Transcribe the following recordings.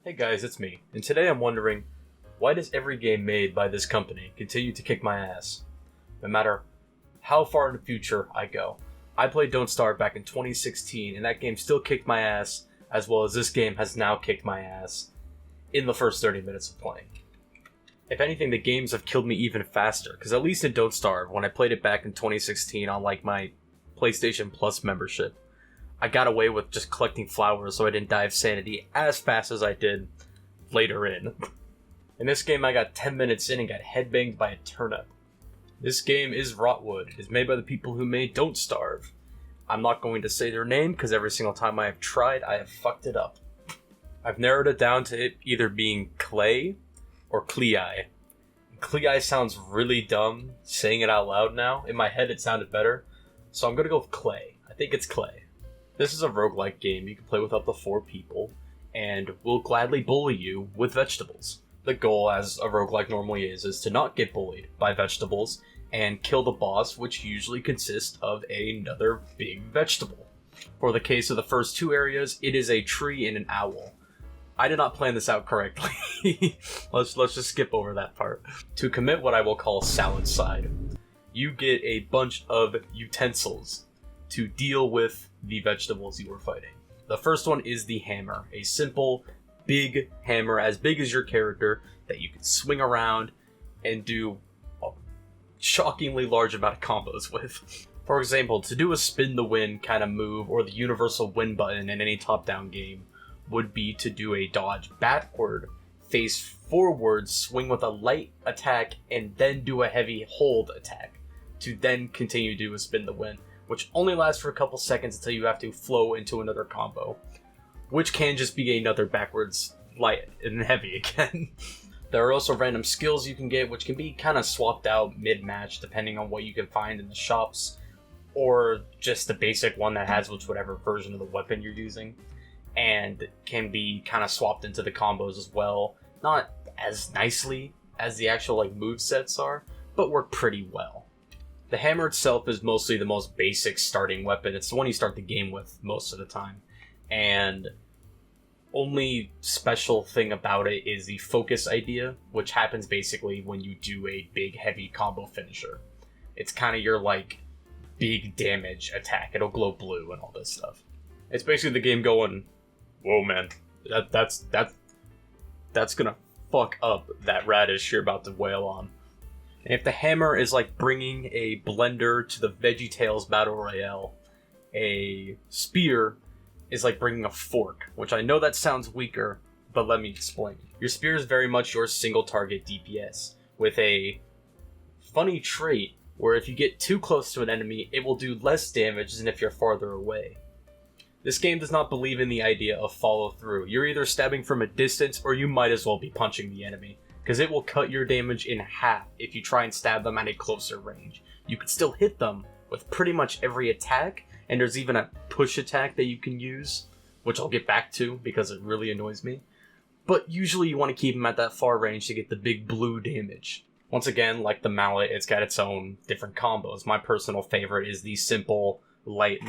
Hey guys, it's me, and today I'm wondering, why does every game made by this company continue to kick my ass? No matter how far in the future I go. I played Don't Starve back in 2016, and that game still kicked my ass, as well as this game has now kicked my ass in the first 30 minutes of playing. If anything, the games have killed me even faster, because at least in Don't Starve, when I played it back in 2016 on my PlayStation Plus membership, I got away with just collecting flowers so I didn't die of sanity as fast as I did later in. In this game, I got 10 minutes in and got headbanged by a turnip. This game is Rotwood. It is made by the people who made Don't Starve. I'm not going to say their name because every single time I have tried, I have fucked it up. I've narrowed it down to it either being Clay or Clei. Clei sounds really dumb saying it out loud now. In my head, it sounded better. So I'm going to go with Clay. I think it's Clay. This is a roguelike game you can play with up to 4 people, and will gladly bully you with vegetables. The goal, as a roguelike normally is to not get bullied by vegetables and kill the boss, which usually consists of another big vegetable. For the case of the first 2 areas, it is a tree and an owl. I did not plan this out correctly. Let's just skip over that part. To commit what I will call salad side, you get a bunch of utensils to deal with the vegetables you are fighting. The first one is the hammer, a simple, big hammer, as big as your character, that you can swing around and do a shockingly large amount of combos with. For example, to do a spin the win kind of move, or the universal win button in any top-down game, would be to do a dodge backward, face forward, swing with a light attack, and then do a heavy hold attack, to then continue to do a spin the win, which only lasts for a couple seconds until you have to flow into another combo, which can just be another backwards light and heavy again. There are also random skills you can get, which can be kind of swapped out mid-match depending on what you can find in the shops, or just the basic one that has whatever version of the weapon you're using, and can be kind of swapped into the combos as well. Not as nicely as the actual move sets are, but work pretty well. The hammer itself is mostly the most basic starting weapon. It's the one you start the game with most of the time. And only special thing about it is the focus idea, which happens basically when you do a big heavy combo finisher. It's kind of your big damage attack. It'll glow blue and all this stuff. It's basically the game going, whoa man, that's gonna fuck up that radish you're about to wail on. And if the hammer is like bringing a blender to the Veggie Tales Battle Royale, a spear is like bringing a fork, which I know that sounds weaker, but let me explain. Your spear is very much your single target DPS, with a funny trait where if you get too close to an enemy, it will do less damage than if you're farther away. This game does not believe in the idea of follow through. You're either stabbing from a distance or you might as well be punching the enemy, because it will cut your damage in half if you try and stab them at a closer range. You can still hit them with pretty much every attack, and there's even a push attack that you can use, which I'll get back to because it really annoys me. But usually you want to keep them at that far range to get the big blue damage. Once again, like the mallet, it's got its own different combos. My personal favorite is the simple light,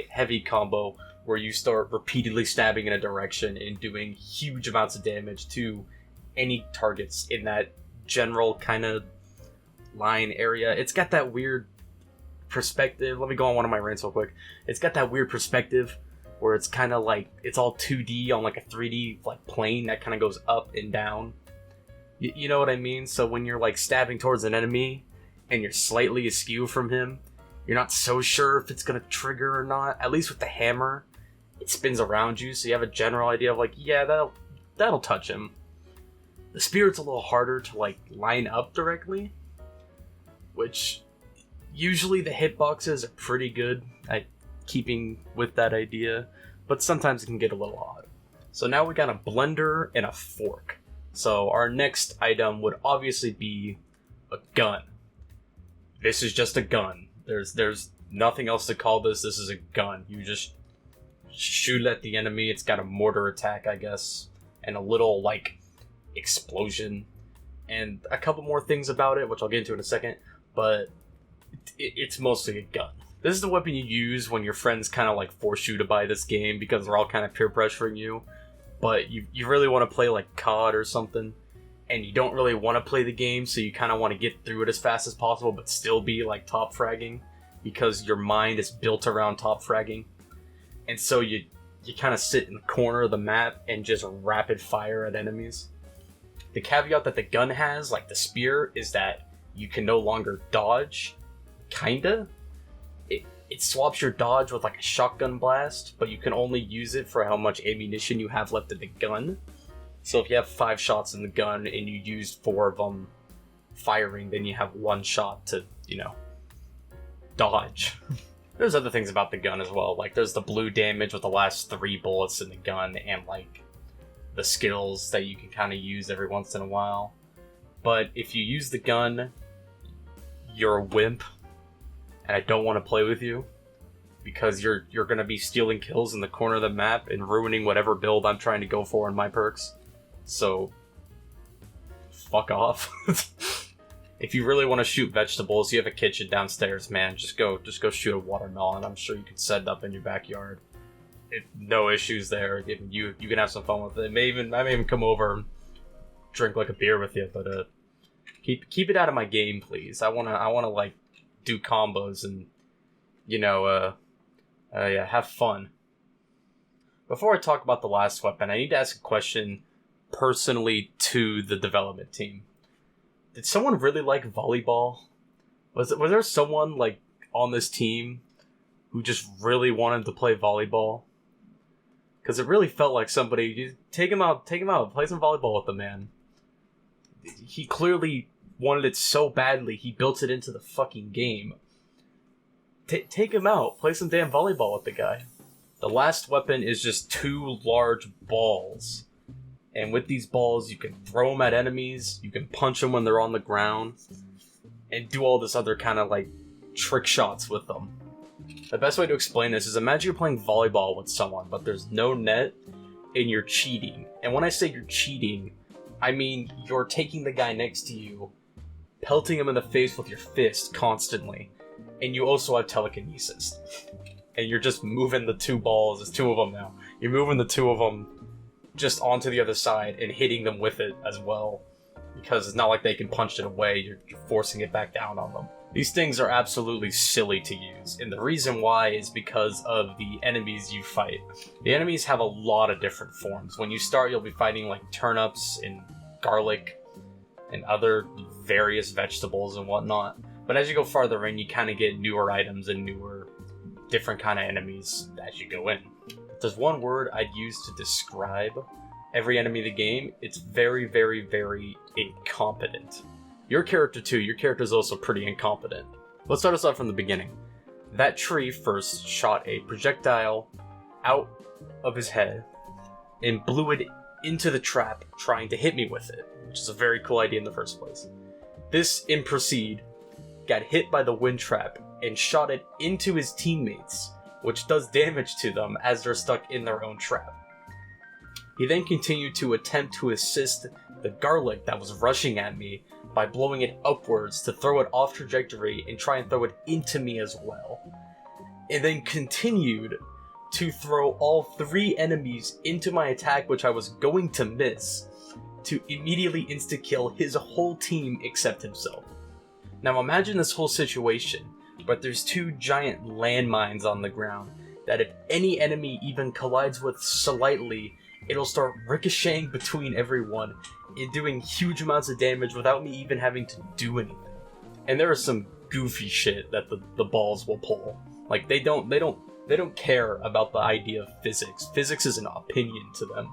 heavy combo, where you start repeatedly stabbing in a direction and doing huge amounts of damage to any targets in that general kind of line area. It's got that weird perspective. Let me go on one of my rants real quick. It's got that weird perspective where it's kind of it's all 2D on a 3D plane that kind of goes up and down. You know what I mean? So when you're stabbing towards an enemy and you're slightly askew from him, you're not so sure if it's gonna trigger or not. At least with the hammer, it spins around you, so you have a general idea of yeah, that'll touch him. The spear's a little harder to line up directly, which usually the hitboxes are pretty good at keeping with that idea, but sometimes it can get a little odd. So now we got a blender and a fork. So our next item would obviously be a gun. This is just a gun. There's nothing else to call this. This is a gun. You just shoot at the enemy. It's got a mortar attack, I guess, and a little explosion, and a couple more things about it, which I'll get into in a second, but it's mostly a gun. This is the weapon you use when your friends kind of force you to buy this game because they're all kind of peer pressuring you. but you really want to play like COD or something, and you don't really want to play the game, so you kind of want to get through it as fast as possible, but still be like top fragging, because your mind is built around top fragging. And so you kind of sit in the corner of the map and just rapid fire at enemies. The caveat that the gun has, like the spear, is that you can no longer dodge, kinda. It swaps your dodge with like a shotgun blast, but you can only use it for how much ammunition you have left in the gun. So if you have 5 shots in the gun and you used 4 of them firing, then you have 1 shot to, dodge. There's other things about the gun as well, like there's the blue damage with the last 3 bullets in the gun, and like the skills that you can kind of use every once in a while. But if you use the gun, you're a wimp, and I don't want to play with you, because you're going to be stealing kills in the corner of the map and ruining whatever build I'm trying to go for in my perks. So, fuck off. If you really want to shoot vegetables, you have a kitchen downstairs, man. Just go shoot a watermelon. I'm sure you can set it up in your backyard. No issues there. You can have some fun with it. I may even come over and drink like a beer with you, but keep it out of my game, please. I wanna like do combos and have fun. Before I talk about the last weapon, I need to ask a question personally to the development team. Did someone really like volleyball? Was there someone like on this team who just really wanted to play volleyball? Because it really felt like somebody, take him out, play some volleyball with the man. He clearly wanted it so badly, he built it into the fucking game. Take him out, play some damn volleyball with the guy. The last weapon is just 2 large balls. And with these balls, you can throw them at enemies, you can punch them when they're on the ground, and do all this other kind of like trick shots with them. The best way to explain this is, imagine you're playing volleyball with someone, but there's no net, and you're cheating. And when I say you're cheating, I mean you're taking the guy next to you, pelting him in the face with your fist constantly, and you also have telekinesis. And you're just moving the 2 balls, there's 2 of them now, you're moving the 2 of them just onto the other side and hitting them with it as well, because it's not like they can punch it away, you're forcing it back down on them. These things are absolutely silly to use, and the reason why is because of the enemies you fight. The enemies have a lot of different forms. When you start, you'll be fighting like turnips and garlic and other various vegetables and whatnot, but as you go farther in, you kind of get newer items and newer different kind of enemies as you go in. If there's one word I'd use to describe every enemy in the game, it's very, very, very incompetent. Your character too, your character's also pretty incompetent. Let's start us off from the beginning. That tree first shot a projectile out of his head and blew it into the trap, trying to hit me with it, which is a very cool idea in the first place. This Improceed got hit by the wind trap and shot it into his teammates, which does damage to them as they're stuck in their own trap. He then continued to attempt to assist the garlic that was rushing at me by blowing it upwards to throw it off trajectory and try and throw it into me as well. And then continued to throw all 3 enemies into my attack, which I was going to miss, to immediately insta-kill his whole team except himself. Now imagine this whole situation, but there's 2 giant landmines on the ground that if any enemy even collides with slightly, it'll start ricocheting between everyone and doing huge amounts of damage without me even having to do anything. And there is some goofy shit that the balls will pull. Like they don't care about the idea of physics. Physics is an opinion to them.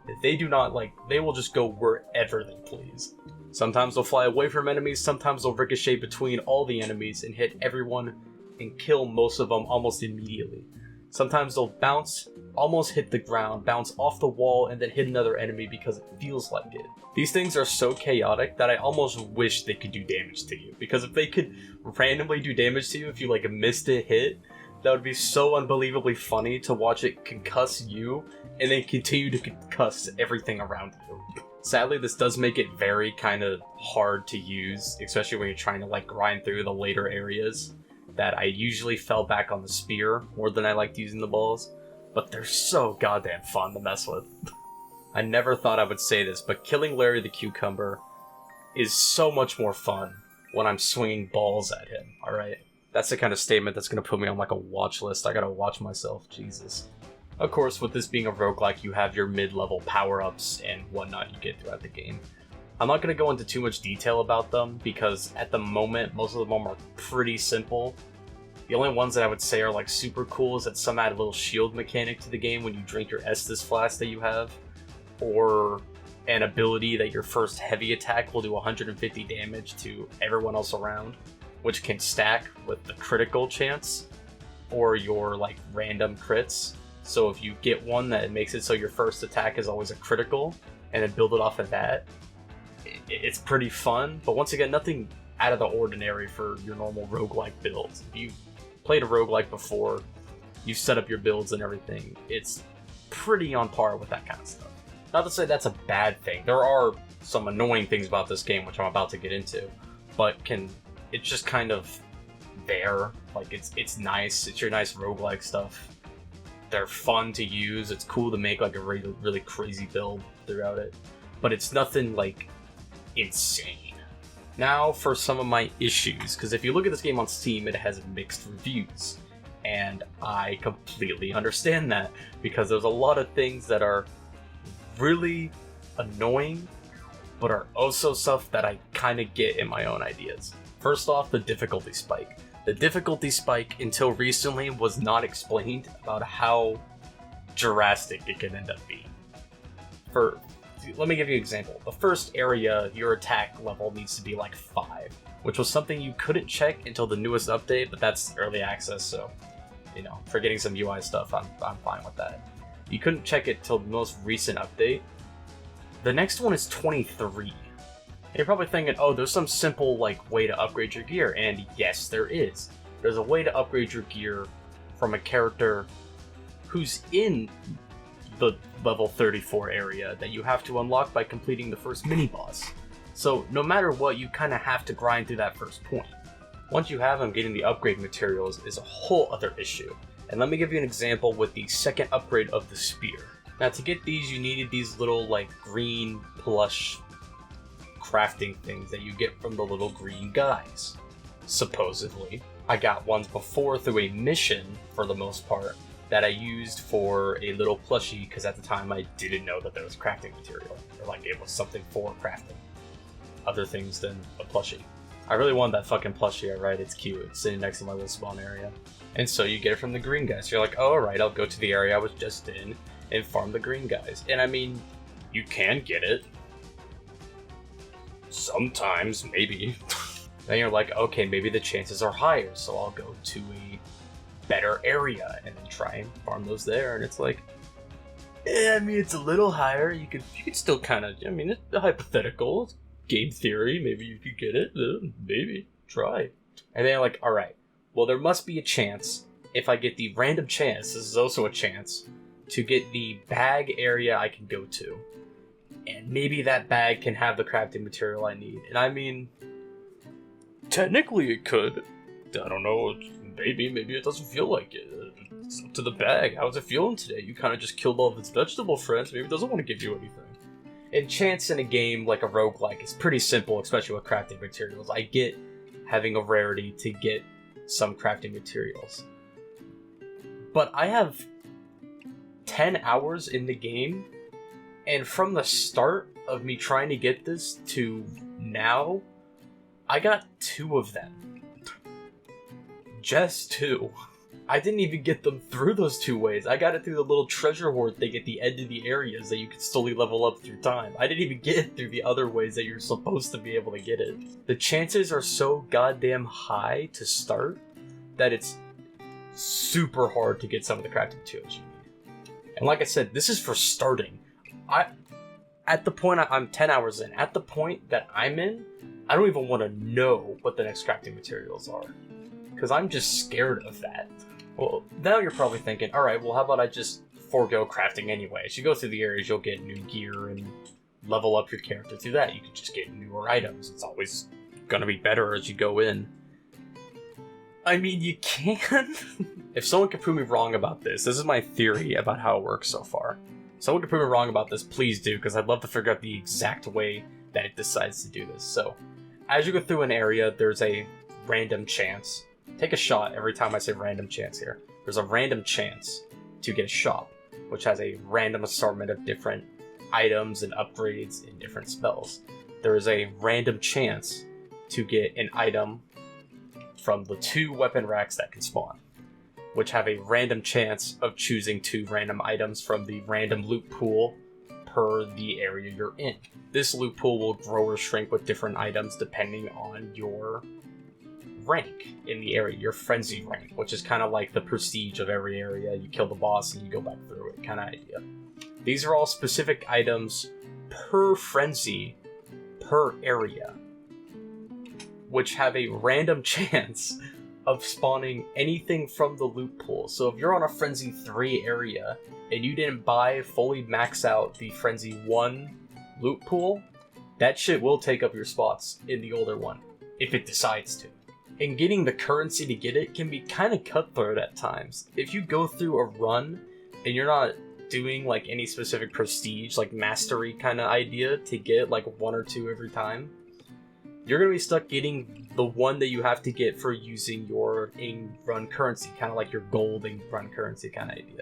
If they do not they will just go wherever they please. Sometimes they'll fly away from enemies, sometimes they'll ricochet between all the enemies and hit everyone and kill most of them almost immediately. Sometimes they'll bounce, almost hit the ground, bounce off the wall, and then hit another enemy because it feels like it. These things are so chaotic that I almost wish they could do damage to you, because if they could randomly do damage to you if you missed a hit, that would be so unbelievably funny to watch it concuss you and then continue to concuss everything around you. Sadly, this does make it very kind of hard to use, especially when you're trying to grind through the later areas, that I usually fell back on the spear more than I liked using the balls, but they're so goddamn fun to mess with. I never thought I would say this, but killing Larry the Cucumber is so much more fun when I'm swinging balls at him, alright? That's the kind of statement that's going to put me on like a watch list. I gotta watch myself, Jesus. Of course, with this being a roguelike, you have your mid-level power-ups and whatnot you get throughout the game. I'm not going to go into too much detail about them, because at the moment, most of them are pretty simple. The only ones that I would say are like super cool is that some add a little shield mechanic to the game when you drink your Estus flask that you have, or an ability that your first heavy attack will do 150 damage to everyone else around, which can stack with the critical chance, or your like random crits. So if you get one that makes it so your first attack is always a critical, and then build it off of that, it's pretty fun. But once again, nothing out of the ordinary for your normal roguelike builds. If you've played a roguelike before, you've set up your builds and everything, it's pretty on par with that kind of stuff. Not to say that's a bad thing. There are some annoying things about this game, which I'm about to get into, but it's just kind of there. Like, it's nice. It's your nice roguelike stuff. They're fun to use. It's cool to make like a really, really crazy build throughout it, but it's nothing like insane. Now for some of my issues, because if you look at this game on Steam, it has mixed reviews, and I completely understand that, because there's a lot of things that are really annoying, but are also stuff that I kind of get in my own ideas. First off, the difficulty spike. The difficulty spike, until recently, was not explained about how drastic it can end up being. Let me give you an example. The first area, your attack level needs to be like 5, which was something you couldn't check until the newest update, but that's early access, so, you know, for getting some UI stuff, I'm fine with that. You couldn't check it till the most recent update. The next one is 23. And you're probably thinking, oh, there's some simple like way to upgrade your gear, and yes, there is. There's a way to upgrade your gear from a character who's in the level 34 area that you have to unlock by completing the first mini-boss. So no matter what, you kind of have to grind through that first point. Once you have them, getting the upgrade materials is a whole other issue. And let me give you an example with the second upgrade of the spear. Now to get these, you needed these little like green plush crafting things that you get from the little green guys. Supposedly. I got ones before through a mission, for the most part, that I used for a little plushie, because at the time I didn't know that there was crafting material, or like it was something for crafting other things than a plushie. I really wanted that fucking plushie, alright, it's cute, it's sitting next to my little spawn area. And so you get it from the green guys. You're like, oh, alright, I'll go to the area I was just in and farm the green guys. And I mean, you can get it. Sometimes, maybe. Then you're like, okay, maybe the chances are higher, so I'll go to a better area and then try and farm those there. And it's like, I mean, it's a little higher. You could still kind of, I mean, it's hypothetical. It's game theory. Maybe you could get it. Maybe. Try. And then you're like, alright, well, there must be a chance, if I get the random chance, this is also a chance, to get the bag area I can go to. And maybe that bag can have the crafting material I need. And I mean, technically it could. I don't know, maybe it doesn't feel like it. It's up to the bag. How's it feeling today? You kind of just killed all of its vegetable friends. Maybe it doesn't want to give you anything. And chance in a game like a roguelike is pretty simple, especially with crafting materials. I get having a rarity to get some crafting materials. But I have 10 hours in the game, and from the start of me trying to get this to now, I got 2 of them. Just 2. I didn't even get them through those 2 ways. I got it through the little treasure hoard thing at the end of the areas that you can slowly level up through time. I didn't even get it through the other ways that you're supposed to be able to get it. The chances are so goddamn high to start that it's super hard to get some of the crafting materials you need. And like I said, this is for starting. At the point I'm 10 hours in, at the point that I'm in, I don't even want to know what the next crafting materials are. Because I'm just scared of that. Well, now you're probably thinking, alright, well how about I just forego crafting anyway? As you go through the areas, you'll get new gear and level up your character through that. You can just get newer items. It's always gonna be better as you go in. I mean, you can. If someone can prove me wrong about this is my theory about how it works so far. someone can prove me wrong about this, please do, because I'd love to figure out the exact way that it decides to do this. So, as you go through an area, there's a random chance. Take a shot every time I say random chance here. There's a random chance to get a shop, which has a random assortment of different items and upgrades and different spells. There is a random chance to get an item from the 2 weapon racks that can spawn, which have a random chance of choosing 2 random items from the random loot pool per the area you're in. This loot pool will grow or shrink with different items depending on your rank in the area, your frenzy rank, which is kind of like the prestige of every area. You kill the boss and you go back through it kind of idea. These are all specific items per frenzy, per area, which have a random chance of spawning anything from the loot pool. So if you're on a Frenzy 3 area and you didn't fully max out the Frenzy 1 loot pool, that shit will take up your spots in the older one, if it decides to. And getting the currency to get it can be kind of cutthroat at times. If you go through a run and you're not doing like any specific prestige, like mastery kind of idea to get like 1 or 2 every time, you're going to be stuck getting the one that you have to get for using your in-run currency, kind of like your gold in-run currency kind of idea.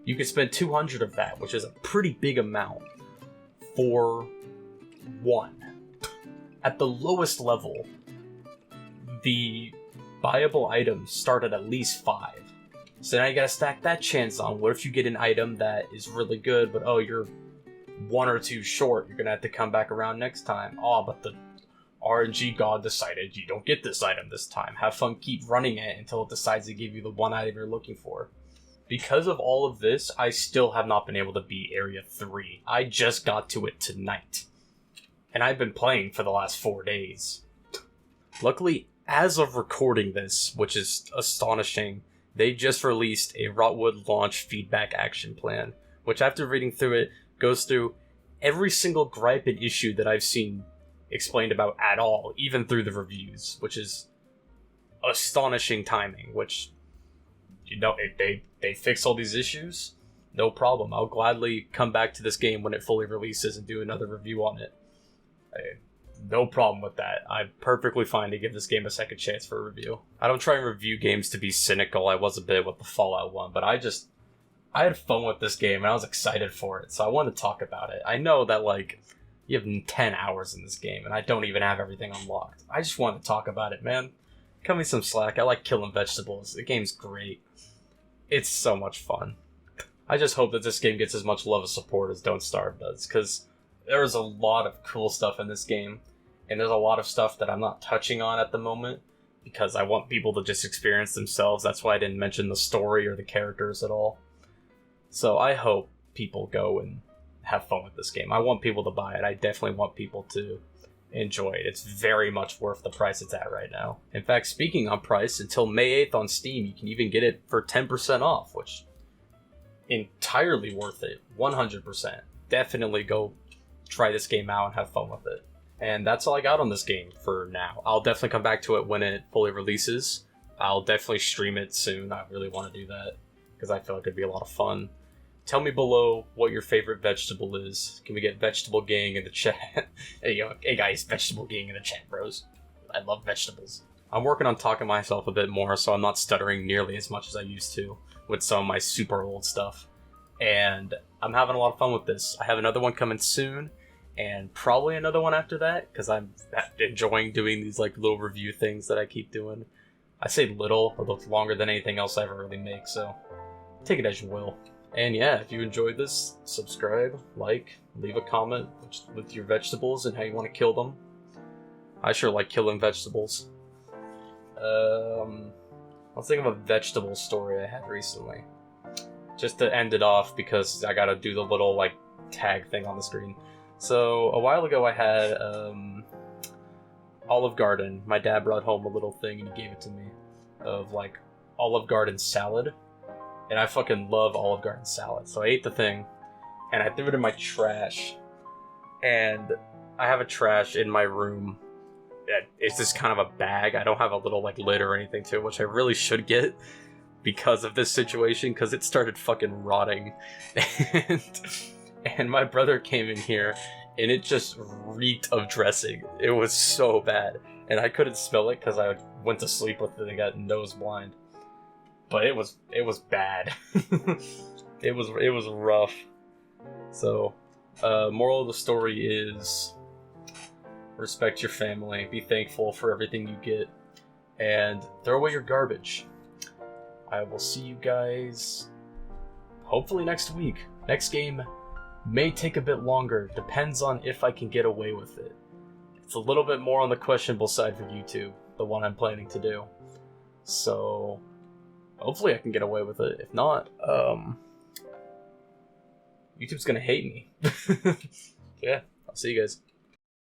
You could spend 200 of that, which is a pretty big amount, for 1. At the lowest level, the buyable items start at least 5. So now you gotta stack that chance on. What if you get an item that is really good, but oh, you're 1 or 2 short, you're gonna have to come back around next time. Oh, but the RNG god decided you don't get this item this time. Have fun, keep running it until it decides to give you the one item you're looking for. Because of all of this, I still have not been able to beat Area 3. I just got to it tonight. And I've been playing for the last 4 days. Luckily, as of recording this, which is astonishing, they just released a Rotwood launch feedback action plan, which after reading through it, goes through every single gripe and issue that I've seen explained about at all, even through the reviews, which is astonishing timing, which, you know, if they fix all these issues, no problem. I'll gladly come back to this game when it fully releases and do another review on it. No problem with that. I'm perfectly fine to give this game a second chance for a review. I don't try and review games to be cynical. I was a bit with the Fallout one, but I had fun with this game and I was excited for it, so I want to talk about it. I know that, like, you have 10 hours in this game, and I don't even have everything unlocked. I just want to talk about it, man. Cut me some slack. I like killing vegetables. The game's great. It's so much fun. I just hope that this game gets as much love and support as Don't Starve does, because there's a lot of cool stuff in this game, and there's a lot of stuff that I'm not touching on at the moment, because I want people to just experience themselves. That's why I didn't mention the story or the characters at all. So I hope people go and have fun with this game. I want people to buy it. I definitely want people to enjoy it. It's very much worth the price it's at right now. In fact, speaking on price, until May 8th on Steam, you can even get it for 10% off, which entirely worth it. 100%. Definitely go try this game out and have fun with it. And that's all I got on this game for now. I'll definitely come back to it when it fully releases. I'll definitely stream it soon. I really want to do that because I feel like it'd be a lot of fun. Tell me below what your favorite vegetable is. Can we get Vegetable Gang in the chat? Hey guys, Vegetable Gang in the chat, bros. I love vegetables. I'm working on talking myself a bit more, so I'm not stuttering nearly as much as I used to with some of my super old stuff. And I'm having a lot of fun with this. I have another one coming soon, and probably another one after that, because I'm enjoying doing these like little review things that I keep doing. I say little, although it's longer than anything else I ever really make, so take it as you will. And yeah, if you enjoyed this, subscribe, like, leave a comment with your vegetables and how you want to kill them. I sure like killing vegetables. Let's think of a vegetable story I had recently. Just to end it off, because I gotta do the little, like, tag thing on the screen. So, a while ago I had, Olive Garden. My dad brought home a little thing and he gave it to me of, like, Olive Garden salad. And I fucking love Olive Garden salad. So I ate the thing, and I threw it in my trash. And I have a trash in my room. It's just kind of a bag. I don't have a little, like, lid or anything to it, which I really should get. because of this situation, because it started fucking rotting. And my brother came in here, and it just reeked of dressing. It was so bad. And I couldn't smell it because I went to sleep with it and got nose blind. But it was bad. it was rough. So, moral of the story is respect your family, be thankful for everything you get, and throw away your garbage. I will see you guys hopefully next week. Next game may take a bit longer, depends on if I can get away with it. It's a little bit more on the questionable side for YouTube, the one I'm planning to do. So, hopefully I can get away with it. If not, YouTube's gonna hate me. Yeah, I'll see you guys.